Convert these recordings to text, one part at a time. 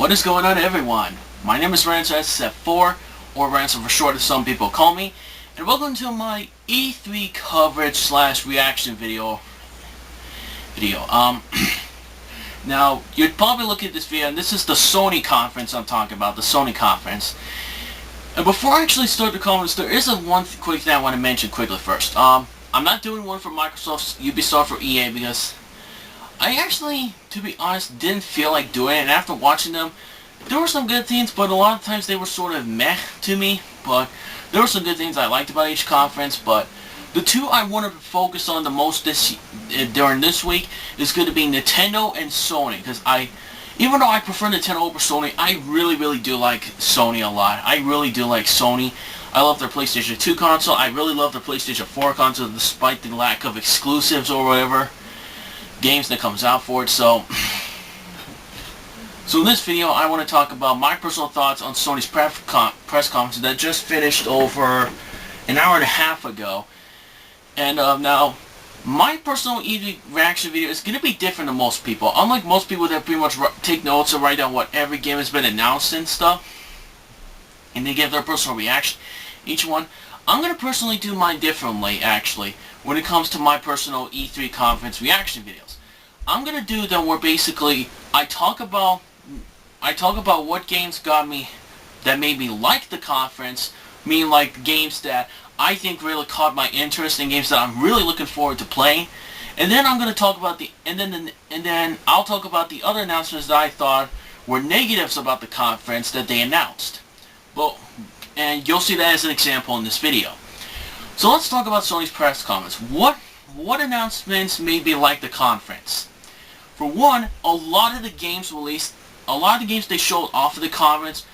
What is going on, everyone? My name is Ransom SF4, or Ransom for short as some people call me, and welcome to my E3 coverage slash reaction video. Now, you'd probably look at this video, and this is the Sony conference I'm talking about, the Sony conference. And before I actually start the conference, there is one quick thing I want to mention quickly first. I'm not doing one for Microsoft, Ubisoft, or EA because I actually, to be honest, didn't feel like doing it, and after watching them, there were some good things, but a lot of times they were sort of meh to me, but there were some good things I liked about each conference, but the two I want to focus on the most during this week is going to be Nintendo and Sony, because even though I prefer Nintendo over Sony, I really do like Sony a lot. I really do like Sony. I love their PlayStation 2 console. I really love their PlayStation 4 console, despite the lack of exclusives or whatever games that comes out for it. So in this video, I want to talk about my personal thoughts on Sony's press conference that just finished over an hour and a half ago. And now, my personal E3 reaction video is going to be different than most people. Unlike most people that pretty much take notes and write down what every game has been announced and stuff, and they give their personal reaction, each one, I'm going to personally do mine differently, actually, when it comes to my personal E3 conference reaction videos. I'm going to do them where basically I talk about what games got me, that made me like the conference, meaning like games that I think really caught my interest and games that I'm really looking forward to playing. And then I'm going to talk about and then I'll talk about the other announcements that I thought were negatives about the conference that they announced. And you'll see that as an example in this video. So let's talk about Sony's press conference. What announcements made me like the conference? For one, a lot of the games they showed off of the conference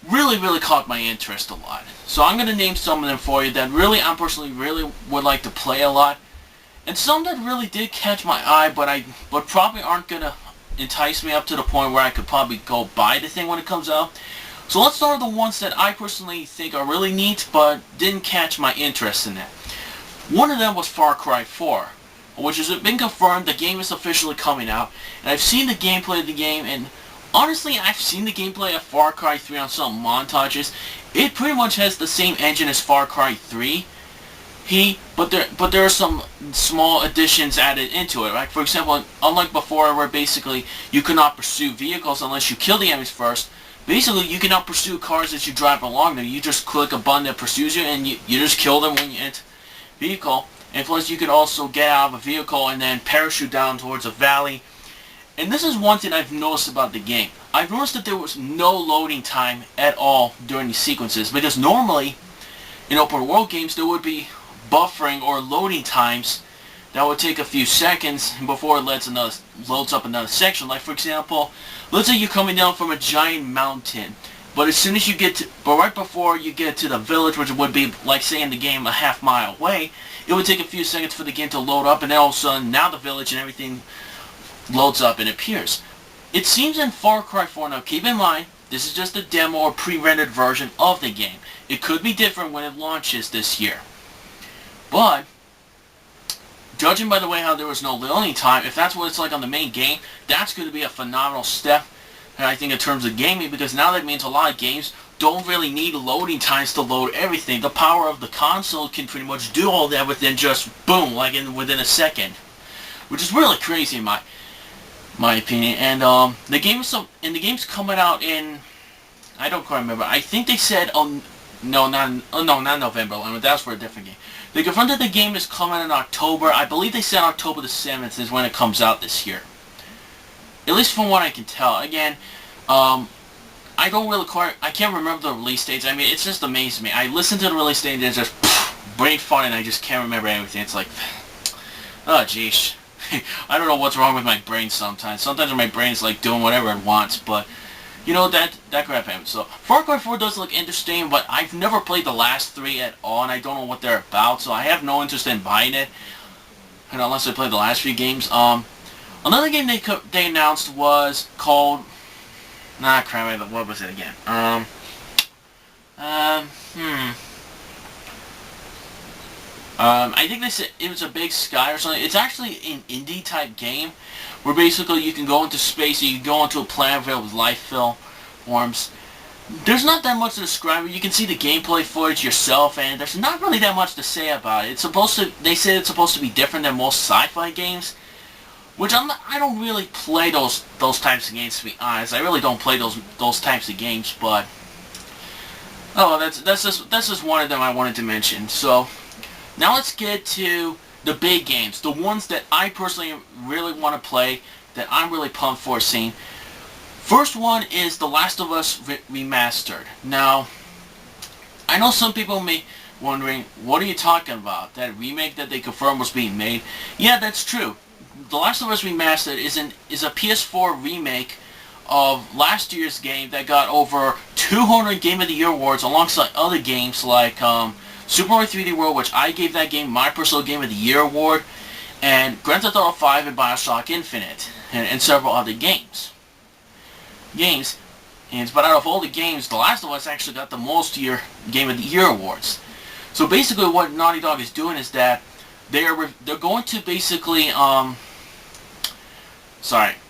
really caught my interest a lot. So I'm going to name some of them for you that I personally really would like to play a lot. And some that really did catch my eye, but probably aren't going to entice me up to the point where I could probably go buy the thing when it comes out. So let's start with the ones that I personally think are really neat, but didn't catch my interest in that. One of them was Far Cry 4, which has been confirmed. The game is officially coming out, and I've seen the gameplay of the game, and honestly, I've seen the gameplay of Far Cry 3 on some montages. It pretty much has the same engine as Far Cry 3, but there are some small additions added into it. Like, for example, unlike before where basically you could not pursue vehicles unless you kill the enemies first, basically you cannot pursue cars as you drive along them. You just click a button that pursues you, and you just kill them when you enter the vehicle. And plus you can also get out of a vehicle and then parachute down towards a valley. And this is one thing I've noticed about the game. I've noticed that there was no loading time at all during these sequences, because normally in open world games there would be buffering or loading times that would take a few seconds before it loads up another section. Like, for example, let's say you're coming down from a giant mountain, but right before you get to the village, which would be, like, say in the game, a half-mile away, it would take a few seconds for the game to load up, and then all of a sudden, now the village and everything loads up and appears. It seems in Far Cry 4, now keep in mind, this is just a demo or pre-rendered version of the game. It could be different when it launches this year. But judging by the way how there was no loading time, if that's what it's like on the main game, that's going to be a phenomenal step, I think, in terms of gaming, because now that means a lot of games don't really need loading times to load everything. The power of the console can pretty much do all that within just, boom, like within a second. Which is really crazy in my opinion. And the game's coming out in, I don't quite remember. I think they said not November 11th. That's for a different game. They confirmed that the game is coming in October. I believe they said October the 7th is when it comes out this year. At least from what I can tell. Again, I can't remember the release dates. I mean, it's just amazing me. I listen to the release date and it's just brain fart, and I just can't remember everything. It's like, oh jeez. I don't know what's wrong with my brain sometimes. Sometimes my brain's like doing whatever it wants, but you know, that crap happens. So Far Cry 4 does look interesting, but I've never played the last three at all, and I don't know what they're about, so I have no interest in buying it, and unless I play the last few games. Another game they announced was called, what was it again? I think they said it was a Big Sky or something. It's actually an indie type game, where basically you can go into space, you can go into a planet filled with life forms. There's not that much to describe it. You can see the gameplay footage yourself, and there's not really that much to say about it. They say it's supposed to be different than most sci-fi games, which I don't really play those types of games, to be honest. I really don't play those types of games, but oh, that's just one of them I wanted to mention. So now let's get to the big games, the ones that I personally really want to play, that I'm really pumped for seeing. First one is The Last of Us Remastered. Now, I know some people may be wondering, what are you talking about? That remake that they confirmed was being made? Yeah, that's true. The Last of Us Remastered is a PS4 remake of last year's game that got over 200 Game of the Year awards alongside other games like Super Mario 3D World, which I gave that game my personal Game of the Year award, and Grand Theft Auto 5 and Bioshock Infinite, and several other games. But out of all the games, The Last of Us actually got the most Game of the Year awards. So basically what Naughty Dog is doing is that they're going to basically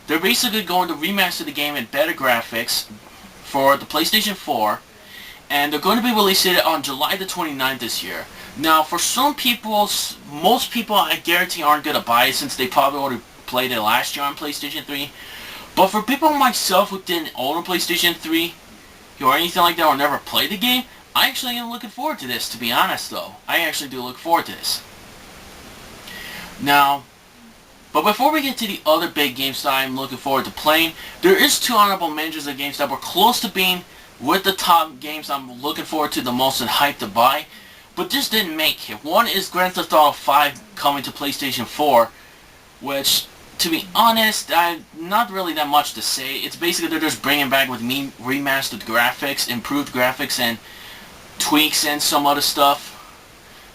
they're basically going to remaster the game in better graphics for the PlayStation 4, and they're going to be releasing it on July the 29th this year. Now, for some people, most people I guarantee aren't going to buy it since they probably already played it last year on PlayStation 3. But for people like myself who didn't own a PlayStation 3 or anything like that, or never played the game, I actually am looking forward to this, to be honest though. I actually do look forward to this. Now, but before we get to the other big games that I'm looking forward to playing, there is two honorable mentions of games that were close to being with the top games I'm looking forward to the most and hyped to buy, but just didn't make it. One is Grand Theft Auto 5 coming to PlayStation 4, which, to be honest, not really that much to say. It's basically they're just bringing back with remastered graphics, improved graphics, and tweaks and some other stuff,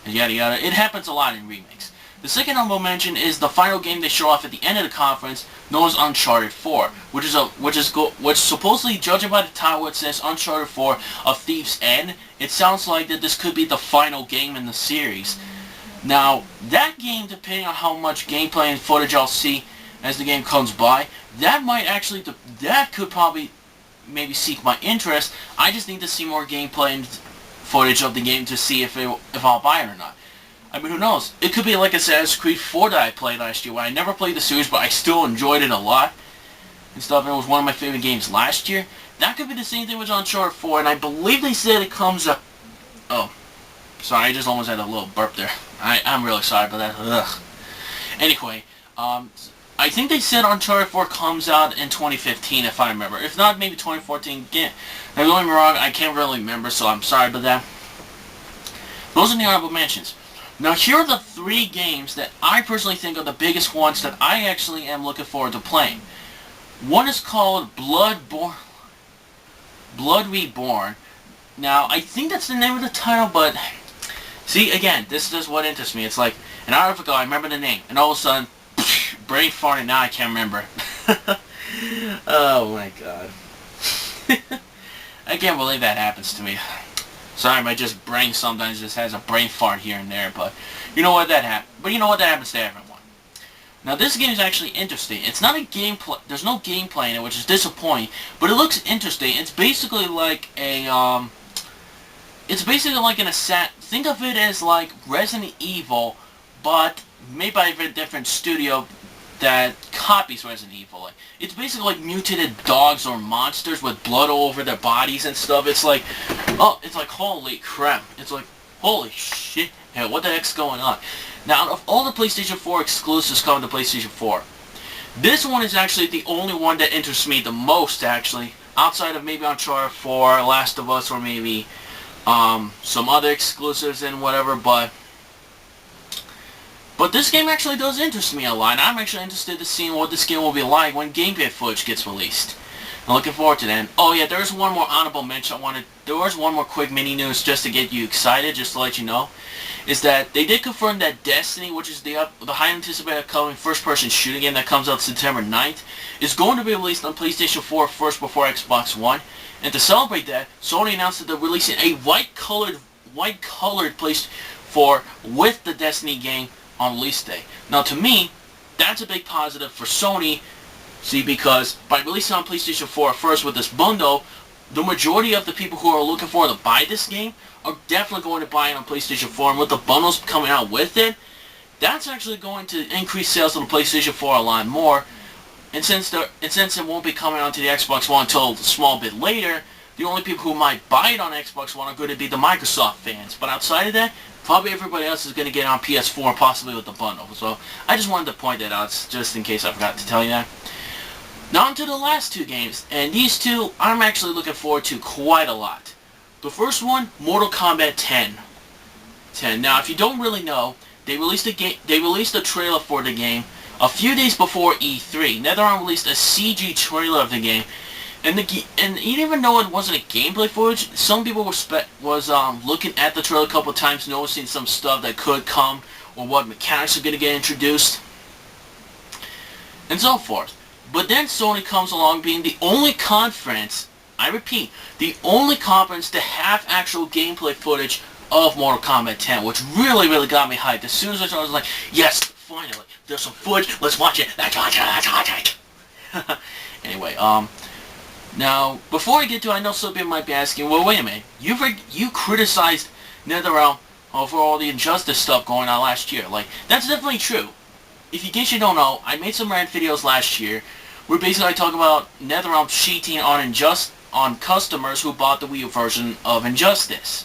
and yada yada. It happens a lot in remakes. The second honorable mention is the final game they show off at the end of the conference, known as Uncharted 4, which supposedly, judging by the title, it says Uncharted 4: A Thief's End. It sounds like that this could be the final game in the series. Now, that game, depending on how much gameplay and footage I'll see as the game comes by, that could probably maybe seek my interest. I just need to see more gameplay and footage of the game to see if I'll buy it or not. I mean, who knows? It could be like Assassin's Creed 4 that I played last year, where I never played the series, but I still enjoyed it a lot and stuff, and it was one of my favorite games last year. That could be the same thing with Uncharted 4, and I believe they said it comes up... Oh, sorry, I just almost had a little burp there. I'm really sorry about that. Ugh. Anyway, I think they said Uncharted 4 comes out in 2015, if I remember. If not, maybe 2014. Again, now don't get me wrong, I can't really remember, so I'm sorry about that. Those are the honorable mentions. Now, here are the three games that I personally think are the biggest ones that I actually am looking forward to playing. One is called Blood Reborn. Now, I think that's the name of the title, but... See, again, this is what interests me. It's like, an hour ago, I remember the name, and all of a sudden, brain farting, now I can't remember. Oh my god. I can't believe that happens to me. Sorry, my brain sometimes just has a brain fart here and there, but you know what, that happens to everyone. Now, this game is actually interesting. It's not a gameplay, there's no gameplay in it, which is disappointing, but it looks interesting. It's basically like an think of it as like Resident Evil, but made by a different studio that copies Resident Evil. It's basically like mutated dogs or monsters with blood all over their bodies and stuff. It's like, oh, it's like, holy crap. It's like, holy shit. Yeah, what the heck's going on? Now, out of all the PlayStation 4 exclusives coming to PlayStation 4, this one is actually the only one that interests me the most, actually. Outside of maybe Uncharted 4, Last of Us, or maybe some other exclusives and whatever, but this game actually does interest me a lot, and I'm actually interested to see what this game will be like when gameplay footage gets released. I'm looking forward to that. And, oh yeah, there's one more honorable mention there was one more quick mini news just to get you excited, just to let you know, is that they did confirm that Destiny, which is the highly anticipated upcoming first-person shooting game that comes out September 9th, is going to be released on PlayStation 4 first before Xbox One. And to celebrate that, Sony announced that they're releasing a white-colored PlayStation 4 with the Destiny game on release day. Now, to me, that's a big positive for Sony. See, because by releasing on PlayStation 4 first with this bundle, the majority of the people who are looking forward to buy this game are definitely going to buy it on PlayStation 4, and with the bundles coming out with it, that's actually going to increase sales on the PlayStation 4 a lot more. And since it won't be coming onto the Xbox One until a small bit later, the only people who might buy it on Xbox One are going to be the Microsoft fans. But outside of that, probably everybody else is going to get it on PS4, possibly with the bundle. So I just wanted to point that out, just in case I forgot to tell you that. Now on to the last two games, and these two I'm actually looking forward to quite a lot. The first one, Mortal Kombat 10. Now, if you don't really know, they released a trailer for the game a few days before E3. NetherRealm released a CG trailer of the game, and even though it wasn't a gameplay footage, some people was looking at the trailer a couple of times, noticing some stuff that could come, or what mechanics are going to get introduced, and so forth. But then Sony comes along, being the only conference, I repeat, the only conference to have actual gameplay footage of Mortal Kombat 10, which really, really got me hyped. As soon as I saw it, I was like, yes, finally, there's some footage, let's watch it, let's watch it. Anyway, now, before I get to it, I know some people might be asking, well, wait a minute, you criticized NetherRealm for all the Injustice stuff going on last year. Like, that's definitely true. If in case you don't know, I made some rant videos last year where basically I talk about NetherRealm cheating on customers who bought the Wii U version of Injustice.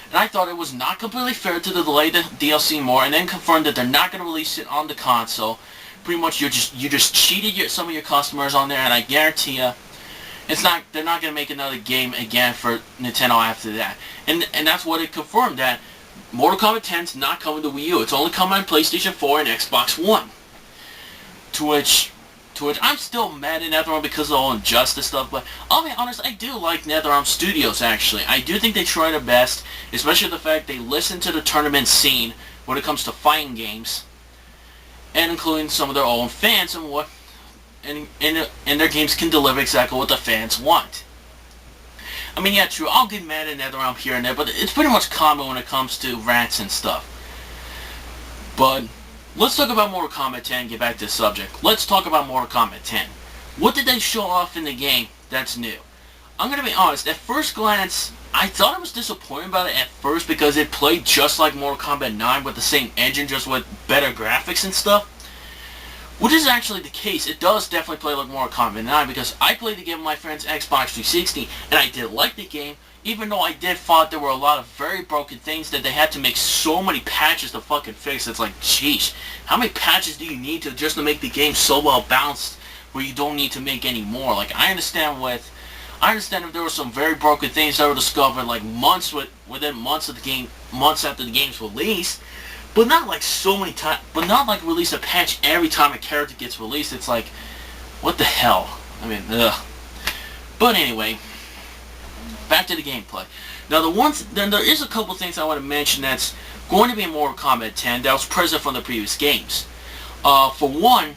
And I thought it was not completely fair to delay the DLC more, and then confirmed that they're not going to release it on the console. Pretty much you just cheated some of your customers on there, and I guarantee you, they're not going to make another game again for Nintendo after that. And that's what it confirmed, that Mortal Kombat 10's not coming to Wii U. It's only coming on PlayStation 4 and Xbox One. To which I'm still mad at NetherRealm because of the whole Injustice stuff, but I'll be honest, I do like NetherRealm Studios, actually. I do think they try their best, especially the fact they listen to the tournament scene when it comes to fighting games, and including some of their own fans, and their games can deliver exactly what the fans want. I mean, yeah, true, I'll get mad at NetherRealm here and there, but it's pretty much common when it comes to rants and stuff. But let's talk about Mortal Kombat 10 and get back to the subject. Let's talk about Mortal Kombat 10. What did they show off in the game that's new? I'm going to be honest, at first glance, I thought I was disappointed about it at first because it played just like Mortal Kombat 9 with the same engine, just with better graphics and stuff. Which is actually the case. It does definitely play like Mortal Kombat 9 because I played the game on my friend's Xbox 360 and I did like the game, even though I did thought there were a lot of very broken things that they had to make so many patches to fucking fix. It's like, jeez, how many patches do you need just to make the game so well balanced where you don't need to make any more? Like, I understand if there were some very broken things that were discovered like within months after the game's release, but not like so many times, but not like release a patch every time a character gets released. It's like, what the hell? I mean, ugh. But anyway, back to the gameplay. Now then there is a couple things I want to mention that's going to be in Mortal Kombat 10 that was present from the previous games. For one,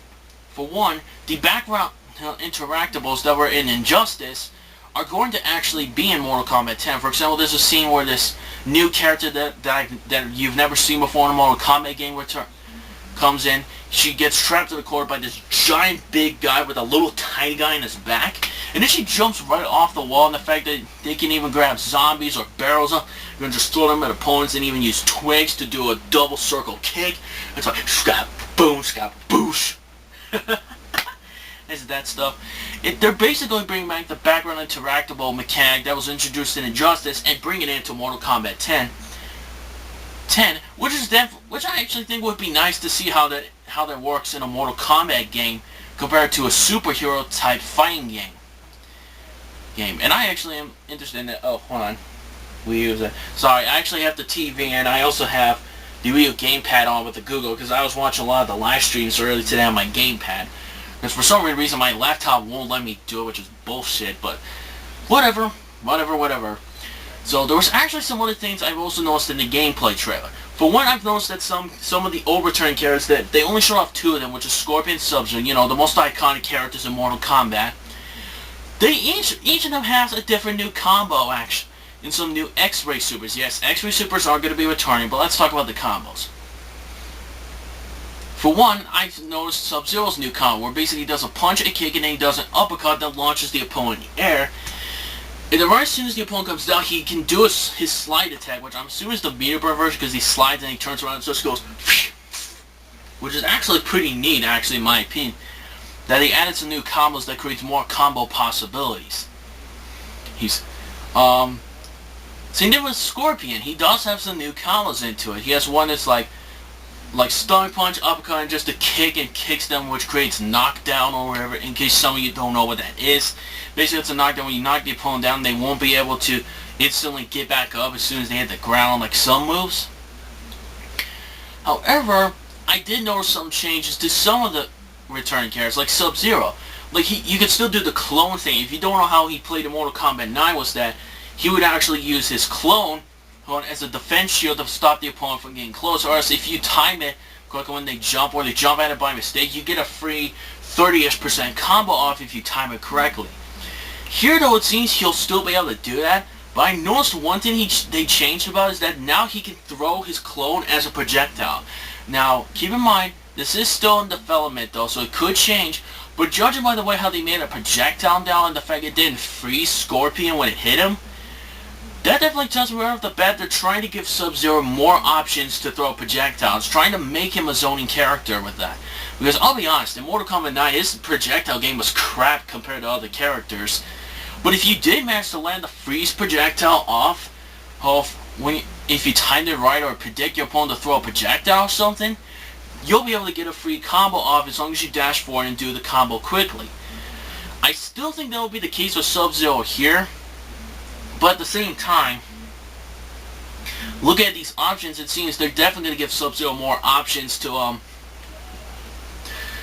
the background interactables that were in Injustice are going to actually be in Mortal Kombat 10. For example, there's a scene where this new character that you've never seen before in a Mortal Kombat game comes in. She gets trapped to the corner by this giant big guy with a little tiny guy in his back. And then she jumps right off the wall, and the fact that they can even grab zombies or barrels up, you can just throw them at opponents and even use twigs to do a double circle kick. It's like, scap, boom, scap, boosh. Is that stuff. They're basically bringing back the background interactable mechanic that was introduced in Injustice and bringing it into Mortal Kombat 10, which I actually think would be nice to see how that works in a Mortal Kombat game compared to a superhero type fighting game. And I actually am interested in that. Oh, hold on. Sorry, I actually have the TV and I also have the Wii U gamepad on with the Google because I was watching a lot of the live streams earlier today on my gamepad. Because for some weird reason my laptop won't let me do it, which is bullshit, but whatever. So there was actually some other things I've also noticed in the gameplay trailer. For one, I've noticed that some of the old return characters, that they only show off two of them, which is Scorpion and Sub-Zero, you know, the most iconic characters in Mortal Kombat. They each of them has a different new combo action and some new X-Ray Supers. Yes, X-Ray Supers are going to be returning, but let's talk about the combos. For one, I've noticed Sub-Zero's new combo, where basically he does a punch, a kick, and then he does an uppercut that launches the opponent in the air. And then right as soon as the opponent comes down, he can do his slide attack, which I'm assuming is the meter burn version, because he slides and he turns around and just goes, which is actually pretty neat, actually, in my opinion. That they added some new combos that creates more combo possibilities. Same thing with Scorpion. He does have some new combos into it. He has one that's like stomach punch, uppercut, and just a kick and kicks them, which creates knockdown or whatever, in case some of you don't know what that is. Basically, it's a knockdown. When you knock the opponent down, they won't be able to instantly get back up as soon as they hit the ground, like some moves. However, I did notice some changes to some of the returning characters, like Sub-Zero. Like, you could still do the clone thing. If you don't know how he played in Mortal Kombat 9, was that he would actually use his clone as a defense shield to stop the opponent from getting close, or else if you time it correctly when they jump, or they jump at it by mistake, you get a free 30-ish% combo off if you time it correctly. Here though, it seems he'll still be able to do that, but I noticed one thing they changed about is that now he can throw his clone as a projectile. Now, keep in mind, this is still in development though, so it could change, but judging by the way how they made a projectile down and the fact it didn't freeze Scorpion when it hit him, that definitely tells me right off the bat they're trying to give Sub-Zero more options to throw projectiles, trying to make him a zoning character with that. Because I'll be honest, in Mortal Kombat 9, his projectile game was crap compared to other characters. But if you did manage to land the freeze projectile off, if you timed it right or predict your opponent to throw a projectile or something, you'll be able to get a free combo off as long as you dash forward and do the combo quickly. I still think that will be the case with Sub-Zero here. But at the same time, look at these options. It seems they're definitely going to give Sub-Zero more options to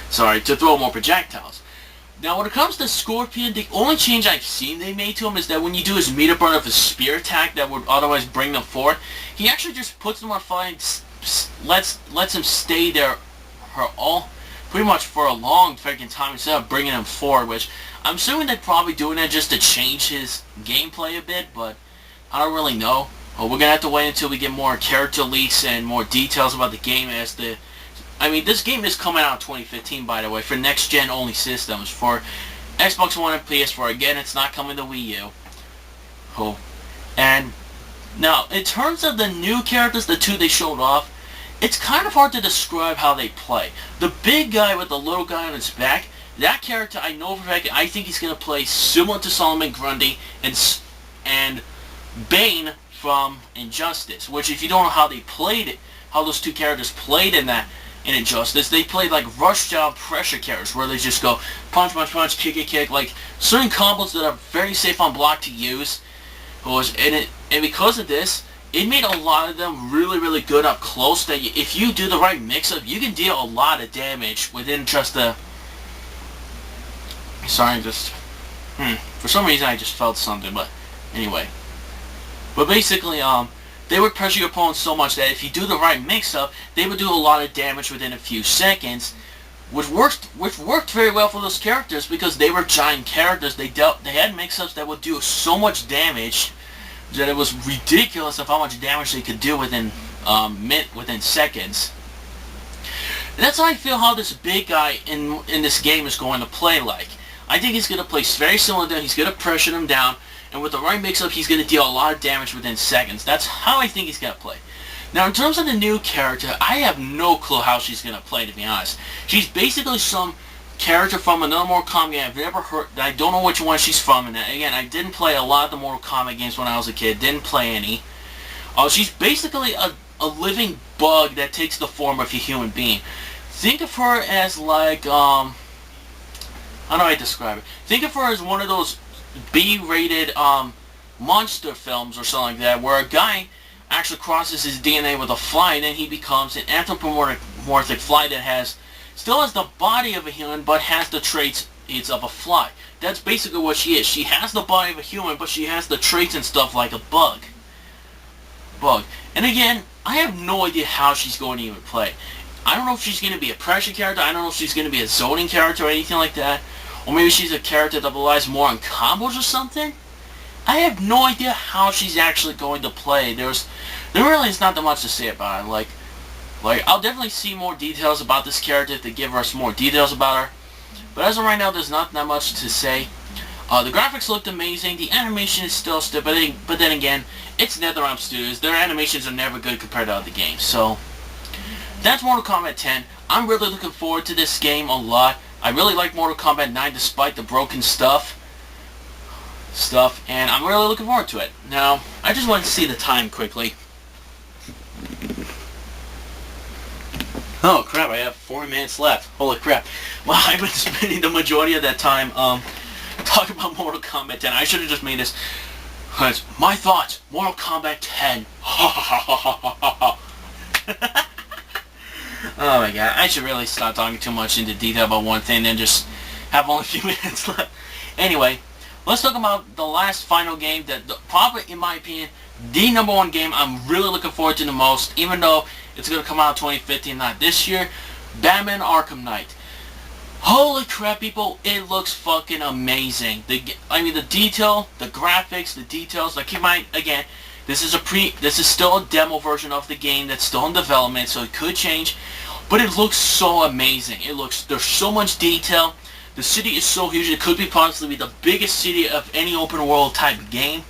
throw more projectiles. Now, when it comes to Scorpion, the only change I've seen they made to him is that when you do his meter burn of his spear attack that would otherwise bring them forward, he actually just puts them on fire and lets him stay there pretty much for a long freaking time instead of bringing him forward, which I'm assuming they're probably doing that just to change his gameplay a bit, but I don't really know. We're going to have to wait until we get more character leaks and more details about the game this game is coming out in 2015, by the way, for next-gen only systems. For Xbox One and PS4, again, it's not coming to Wii U. And now, in terms of the new characters, the two they showed off, it's kind of hard to describe how they play. The big guy with the little guy on his back, that character, I know for a fact, I think he's going to play similar to Solomon Grundy and Bane from Injustice. Which, if you don't know how they played it, how those two characters played in Injustice, they played like rush down pressure characters, where they just go punch, punch, punch, kick, kick, kick, like certain combos that are very safe on block to use. And because of this, it made a lot of them really, really good up close, that if you do the right mix-up, you can deal a lot of damage within just a... For some reason I just felt something, but anyway. But basically, they would pressure your opponent so much that if you do the right mix-up, they would do a lot of damage within a few seconds, which worked very well for those characters because they were giant characters. They had mix-ups that would do so much damage that it was ridiculous of how much damage they could do within seconds. And that's how I feel how this big guy in this game is going to play like. I think he's going to play very similar to them. He's going to pressure them down, and with the right mix-up, he's going to deal a lot of damage within seconds. That's how I think he's going to play. Now, in terms of the new character, I have no clue how she's going to play, to be honest. She's basically some character from another Mortal Kombat game I've never heard. I don't know which one she's from. And again, I didn't play a lot of the Mortal Kombat games when I was a kid. Didn't play any. She's basically a living bug that takes the form of a human being. Think of her as like, I don't know how to describe it. Think of her as one of those B-rated monster films or something like that, where a guy actually crosses his DNA with a fly, and then he becomes an anthropomorphic fly that still has the body of a human, but has the traits of a fly. That's basically what she is. She has the body of a human, but she has the traits and stuff like a bug. And again, I have no idea how she's going to even play. I don't know if she's going to be a pressure character. I don't know if she's going to be a zoning character or anything like that. Or maybe she's a character that relies more on combos or something. I have no idea how she's actually going to play. There really is not that much to say about it. Like, Like, I'll definitely see more details about this character if they give us more details about her. But as of right now, there's not that much to say. The graphics looked amazing. The animation is still stiff, but then again, it's NetherRealm Studios. Their animations are never good compared to other games. So, that's Mortal Kombat 10. I'm really looking forward to this game a lot. I really like Mortal Kombat 9 despite the broken stuff, and I'm really looking forward to it. Now, I just wanted to see the time quickly. Oh crap, I have 4 minutes left. Holy crap. Well, I've been spending the majority of that time talking about Mortal Kombat 10. I should have just made this. My thoughts, Mortal Kombat 10. Oh my god, I should really stop talking too much into detail about one thing and just have only a few minutes left. Anyway, let's talk about the last final game that probably, in my opinion, the #1 game I'm really looking forward to the most, even though it's going to come out in 2015, not this year. Batman Arkham Knight. Holy crap, people, it looks fucking amazing. The detail, the graphics, the details. Like, keep in mind, again, this is still a demo version of the game that's still in development, so it could change. But it looks so amazing. There's so much detail. The city is so huge. It could be possibly the biggest city of any open world type game.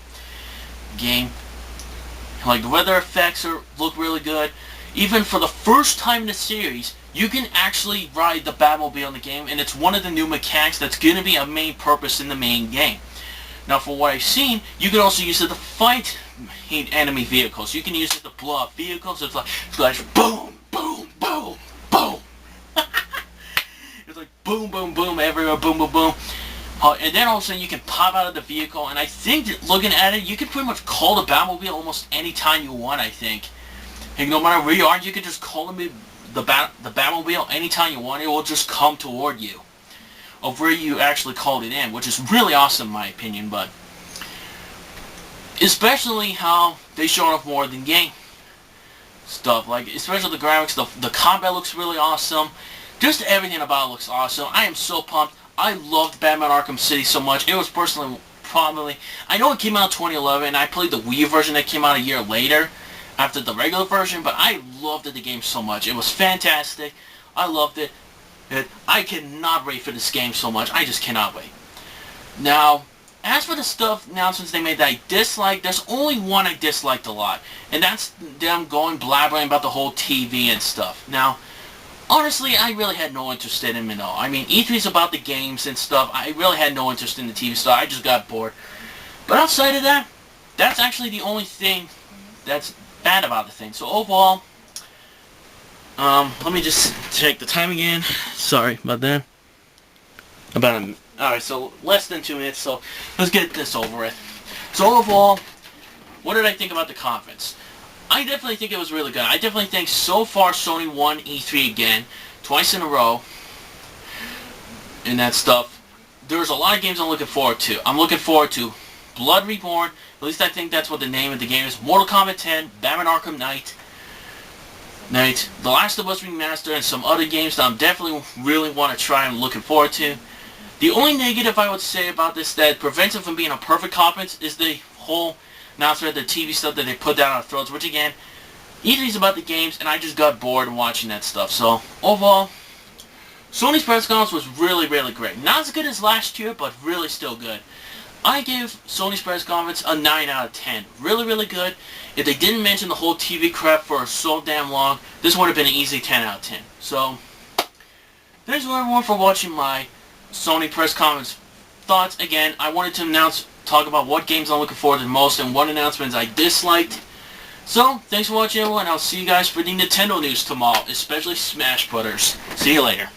Like, the weather effects look really good. Even for the first time in the series, you can actually ride the Batmobile in the game, and it's one of the new mechanics that's going to be a main purpose in the main game. Now, for what I've seen, you can also use it to fight enemy vehicles. You can use it to blow up vehicles. It's like boom, boom, boom, boom. It's like boom, boom, boom everywhere, boom, boom, boom. And then all of a sudden you can pop out of the vehicle, and I think that looking at it, you can pretty much call the Batmobile almost any time you want, I think. And no matter where you are, you can just call the Batmobile anytime you want. It will just come toward you of where you actually called it in, which is really awesome in my opinion. But especially how they show off more than game stuff, like especially the graphics, the combat looks really awesome. Just everything about it looks awesome. I am so pumped. I loved Batman Arkham City so much. It was personally probably, I know it came out in 2011, and I played the Wii version that came out a year later after the regular version, but I loved the game so much. It was fantastic. I loved it. I cannot wait for this game so much. I just cannot wait. Now, as for the announcements they made that I disliked, there's only one I disliked a lot, and that's them going blabbering about the whole TV and stuff. Now, honestly, I really had no interest in them at all. I mean, E3's about the games and stuff. I really had no interest in the TV stuff. I just got bored. But outside of that, that's actually the only thing that's bad about the thing. So overall, let me just check the time again. Sorry about that. Alright, so less than 2 minutes, so let's get this over with. So overall, what did I think about the conference? I definitely think it was really good. I definitely think so far Sony won E3 again, twice in a row, and that stuff. There's a lot of games I'm looking forward to. I'm looking forward to Blood Reborn, at least I think that's what the name of the game is, Mortal Kombat 10, Batman Arkham Knight, The Last of Us Remastered, and some other games that I'm definitely really want to try and looking forward to. The only negative I would say about this that prevents it from being a perfect conference is the whole announcement, the TV stuff that they put down our throats, which again, E3's about the games, and I just got bored watching that stuff. So, overall, Sony's press conference was really, really great. Not as good as last year, but really still good. I give Sony's press conference a 9 out of 10. Really, really good. If they didn't mention the whole TV crap for so damn long, this would have been an easy 10 out of 10. So, thanks everyone for watching my Sony press conference thoughts. Again, I wanted to talk about what games I'm looking forward to the most and what announcements I disliked. So, thanks for watching everyone. I'll see you guys for the Nintendo news tomorrow, especially Smash Brothers. See you later.